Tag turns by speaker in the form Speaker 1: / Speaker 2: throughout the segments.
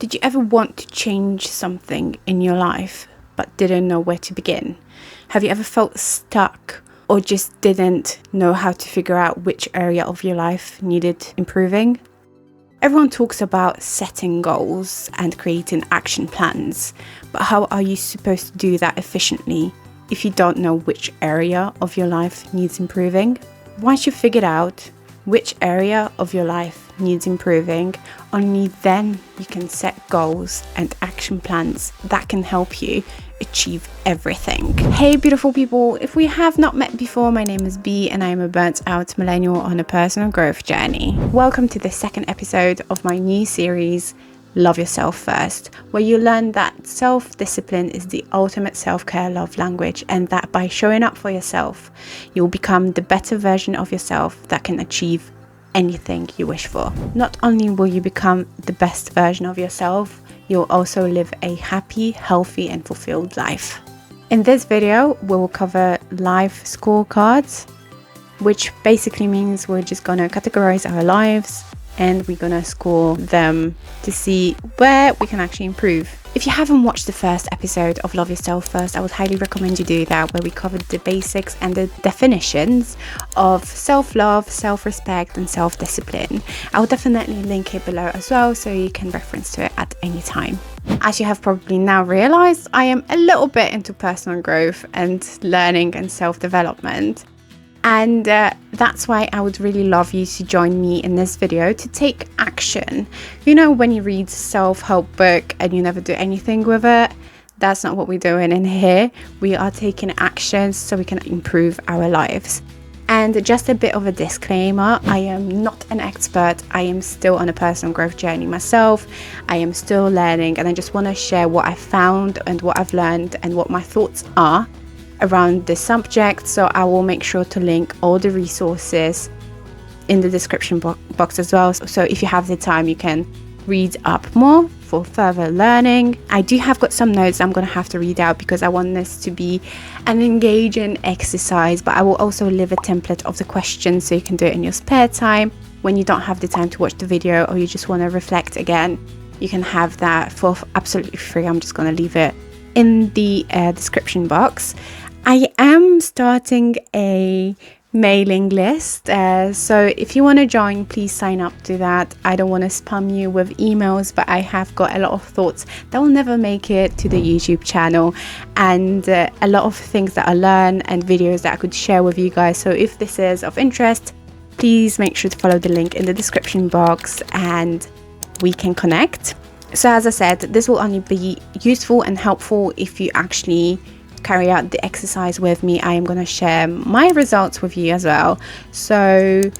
Speaker 1: Did you ever want to change something in your life but didn't know where to begin? Have you ever felt stuck or just didn't know how to figure out which area of your life needed improving? Everyone talks about setting goals and creating action plans, but how are you supposed to do that efficiently if you don't know which area of your life needs improving? Once you've figured out which area of your life needs improving, only then you can set goals and action plans that can help you achieve everything. Hey beautiful people, if we have not met before, my name is B and I am a burnt out millennial on a personal growth journey. Welcome to the second episode of my new series, Love Yourself First, where you learn that self-discipline is the ultimate self-care love language, and that by showing up for yourself, you'll become the better version of yourself that can achieve anything you wish for. Not only will you become the best version of yourself, you'll also live a happy, healthy, and fulfilled life. In this video, we will cover life scorecards, which basically means we're just gonna categorize our lives and we're gonna score them to see where we can actually improve. If you haven't watched the first episode of Love Yourself First, I would highly recommend you do that, where we covered the basics and the definitions of self-love, self-respect, and self-discipline. I will definitely link it below as well, so you can reference to it at any time. As you have probably now realized, I am a little bit into personal growth and learning and self-development. And that's why I would really love you to join me in this video to take action. You know, when you read a self-help book and you never do anything with it, that's not what we're doing in here. We are taking action so we can improve our lives. And just a bit of a disclaimer, I am not an expert. I am still on a personal growth journey myself. I am still learning, and I just want to share what I found and what I've learned and what my thoughts are around this subject. So I will make sure to link all the resources in the description box as well, so if you have the time you can read up more for further learning. I do have got some notes I'm going to have to read out because I want this to be an engaging exercise, but I will also leave a template of the questions so you can do it in your spare time when you don't have the time to watch the video, or you just want to reflect again. You can have that for absolutely free. I'm just going to leave it in the description box. I am starting a mailing list, so if you want to join, please sign up to that. I don't want to spam you with emails, but I have got a lot of thoughts that will never make it to the YouTube channel, and a lot of things that I learn and videos that I could share with you guys. So if this is of interest, please make sure to follow the link in the description box and we can connect. So as I said, this will only be useful and helpful if you actually carry out the exercise with me. I am going to share my results with you as well. So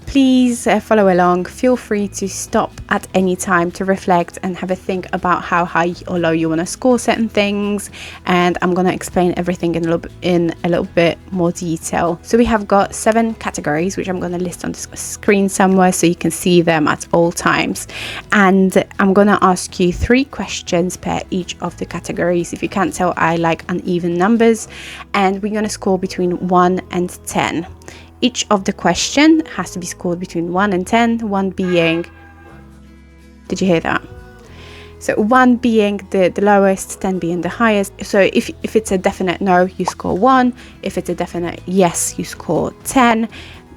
Speaker 1: please follow along. Feel free to stop at any time to reflect and have a think about how high or low you want to score certain things, and I'm going to explain everything in a little bit more detail. So we have got 7 categories, which I'm going to list on the screen somewhere so you can see them at all times, and I'm going to ask you 3 questions per each of the categories. If you can't tell, I like uneven numbers, and we're going to score between 1 and 10. Each of the question has to be scored between 1 and 10, 1 being, did you hear that? So 1 being the lowest, 10 being the highest. So if it's a definite no, you score 1. If it's a definite yes, you score 10.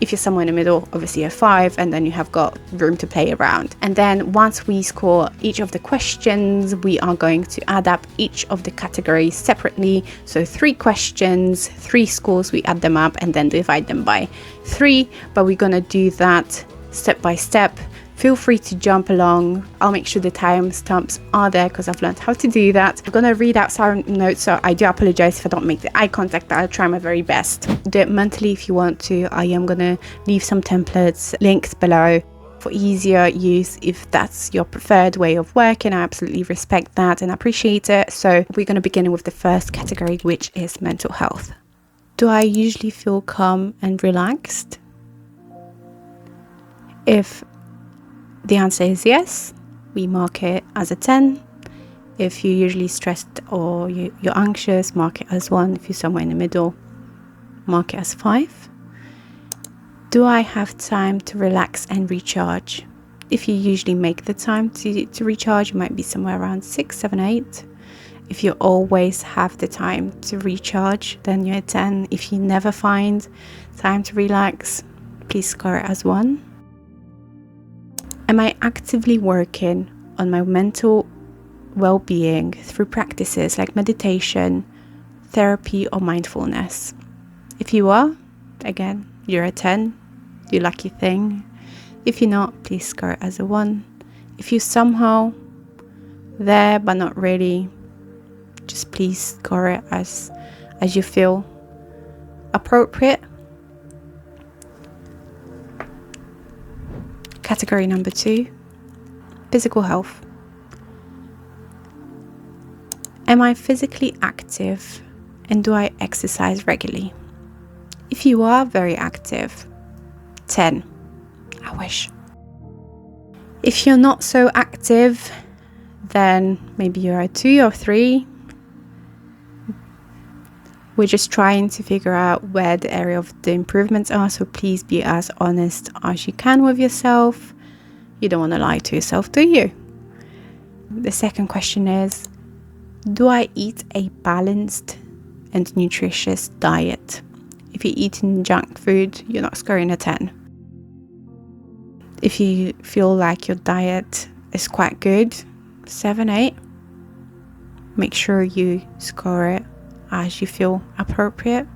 Speaker 1: If you're somewhere in the middle, obviously a 5, and then you have got room to play around. And then once we score each of the questions, we are going to add up each of the categories separately. So 3 questions, 3 scores, we add them up and then divide them by 3. But we're going to do that step by step. Feel free to jump along. I'll make sure the timestamps are there because I've learned how to do that. I'm going to read out some notes, so I do apologize if I don't make the eye contact, but I'll try my very best. Do it mentally if you want to. I am going to leave some templates linked below for easier use if that's your preferred way of working. I absolutely respect that and appreciate it. So we're going to begin with the first category, which is mental health. Do I usually feel calm and relaxed? If the answer is yes, we mark it as a 10. If you're usually stressed or you're anxious, mark it as 1. If you're somewhere in the middle, mark it as 5. Do I have time to relax and recharge? If you usually make the time to recharge, you might be somewhere around 6, 7, 8. If you always have the time to recharge, then you're a 10. If you never find time to relax, please score it as 1. Am I actively working on my mental well-being through practices like meditation, therapy, or mindfulness? If you are, again, you're a 10. You lucky thing. If you're not, please score it as a 1. If you're somehow there but not really, just please score it as you feel appropriate. Category number 2, physical health. Am I physically active and do I exercise regularly? If you are very active, 10. I wish. If you're not so active, then maybe you're a 2 or 3. We're just trying to figure out where the area of the improvements are, so please be as honest as you can with yourself. You don't want to lie to yourself, do you? The second question is, do I eat a balanced and nutritious diet? If you're eating junk food, you're not scoring a 10. If you feel like your diet is quite good, 7, 8. Make sure you score it as you feel appropriate.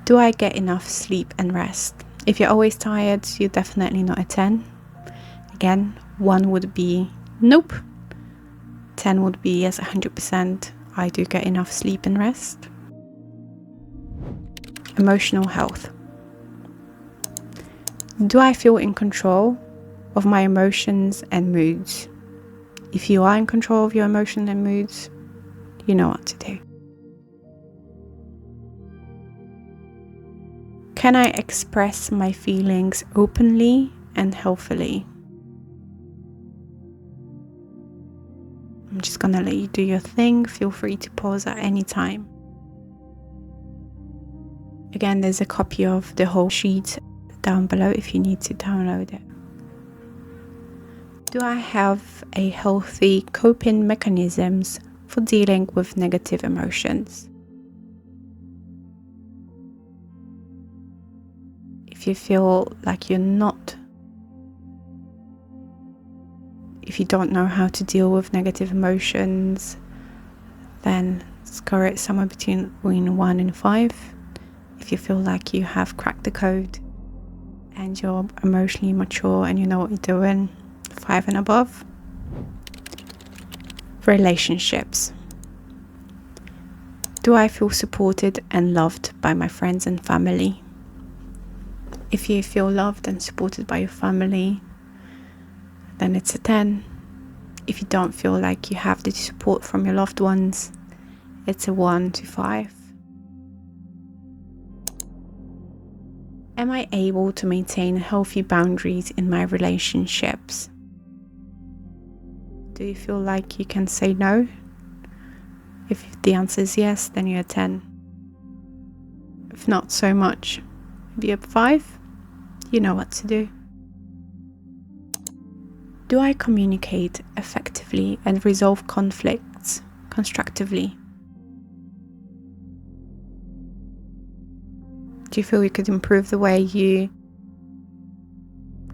Speaker 1: Do I get enough sleep and rest? If you're always tired, you're definitely not a 10. Again, 1 would be nope. 10 would be yes, 100%. I do get enough sleep and rest. Emotional health. Do I feel in control of my emotions and moods? If you are in control of your emotions and moods, you know what to do. Can I express my feelings openly and healthily? I'm just gonna let you do your thing. Feel free to pause at any time. Again, there's a copy of the whole sheet down below if you need to download it. Do I have a healthy coping mechanisms for dealing with negative emotions? If you feel like if you don't know how to deal with negative emotions, then score it somewhere between 1 and 5. If you feel like you have cracked the code and you're emotionally mature and you know what you're doing, 5 and above. Relationships. Do I feel supported and loved by my friends and family? If you feel loved and supported by your family, then it's a 10. If you don't feel like you have the support from your loved ones, it's a 1 to 5. Am I able to maintain healthy boundaries in my relationships? Do you feel like you can say no? If the answer is yes, then you're a 10. If not so much, maybe a 5. You know what to do. Do I communicate effectively and resolve conflicts constructively? Do you feel you could improve the way you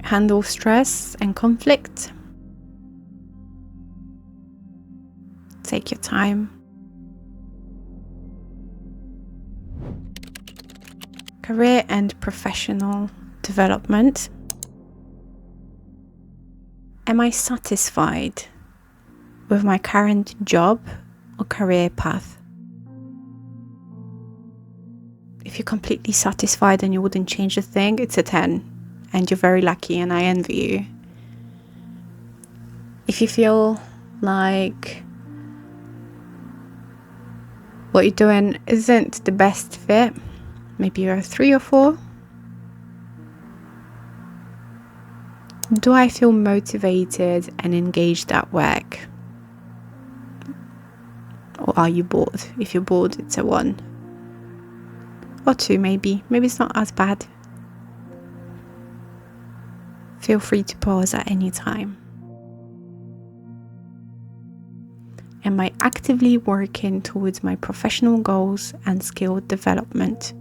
Speaker 1: handle stress and conflict? Take your time. Career and professional development. Am I satisfied with my current job or career path? If you're completely satisfied and you wouldn't change a thing, it's a 10. And you're very lucky and I envy you. If you feel like what you're doing isn't the best fit, maybe you're a 3 or 4. Do I feel motivated and engaged at work? Or are you bored? If you're bored, it's a 1. Or 2 maybe. Maybe it's not as bad. Feel free to pause at any time. Am I actively working towards my professional goals and skill development?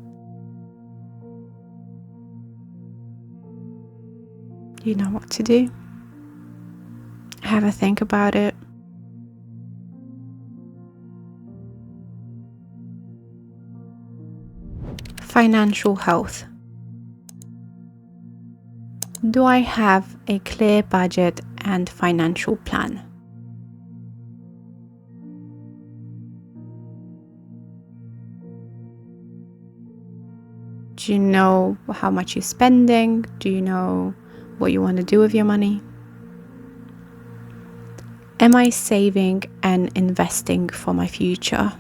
Speaker 1: You know what to do. Have a think about it. Financial health. Do I have a clear budget and financial plan? Do you know how much you're spending? Do you know what you want to do with your money? Am I saving and investing for my future?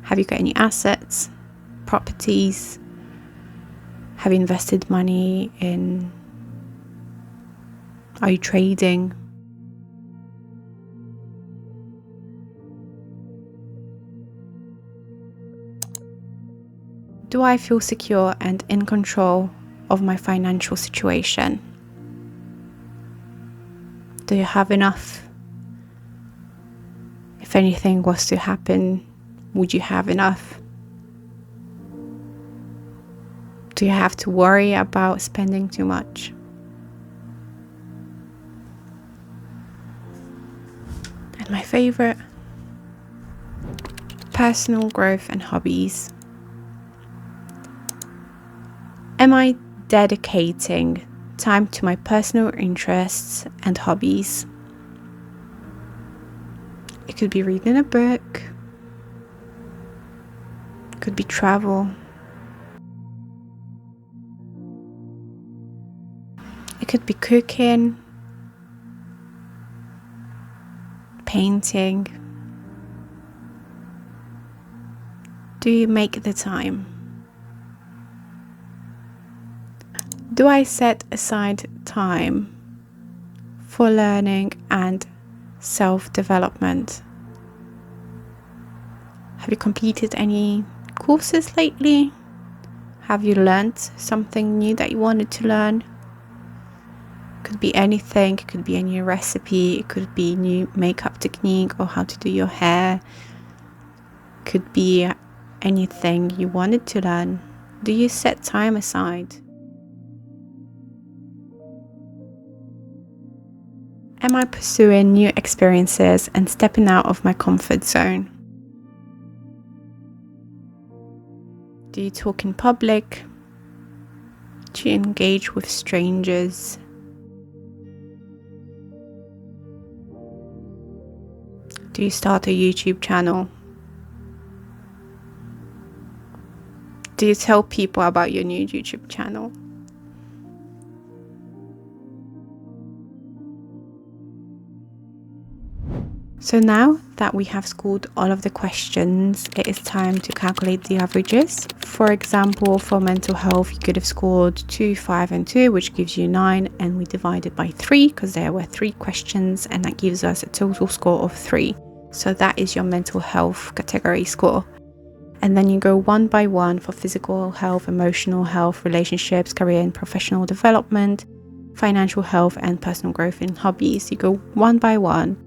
Speaker 1: Have you got any assets, properties? Have you invested money in? Are you trading? Do I feel secure and in control of my financial situation? Do you have enough? If anything was to happen, would you have enough? Do you have to worry about spending too much? And my favorite, personal growth and hobbies. Am I dedicating time to my personal interests and hobbies? It could be reading a book. It could be travel. It could be cooking, painting. Do you make the time? Do I set aside time for learning and self-development? Have you completed any courses lately? Have you learned something new that you wanted to learn? Could be anything. It could be a new recipe. It could be new makeup technique or how to do your hair. Could be anything you wanted to learn. Do you set time aside? Am I pursuing new experiences and stepping out of my comfort zone? Do you talk in public? Do you engage with strangers? Do you start a YouTube channel? Do you tell people about your new YouTube channel? So now that we have scored all of the questions, it is time to calculate the averages. For example, for mental health, you could have scored 2, 5 and 2, which gives you 9, and we divided by 3 because there were 3 questions, and that gives us a total score of 3. So that is your mental health category score. And then you go one by one for physical health, emotional health, relationships, career and professional development, financial health, and personal growth in hobbies. You go one by one,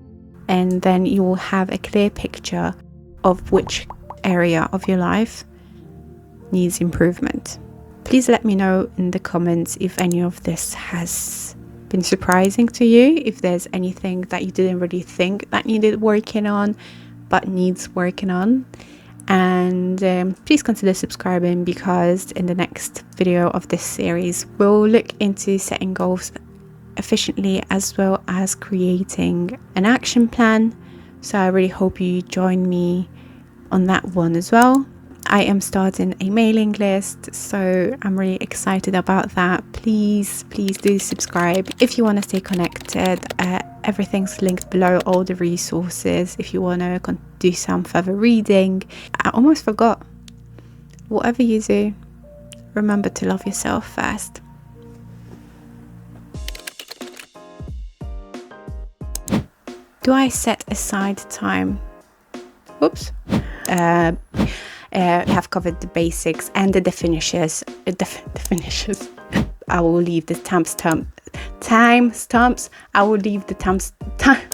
Speaker 1: and then you will have a clear picture of which area of your life needs improvement. Please let me know in the comments if any of this has been surprising to you, if there's anything that you didn't really think that needed working on but needs working on. And please consider subscribing, because in the next video of this series we'll look into setting goals efficiently as well as creating an action plan. So I really hope you join me on that one as well. I am starting a mailing list, so I'm really excited about that. Please do subscribe if you want to stay connected. Everything's linked below, all the resources if you want to do some further reading. I almost forgot. Whatever you do, remember to love yourself first. Do I set aside time? Oops. Have covered the basics and the definitions. I will leave the time stamps. I will leave the time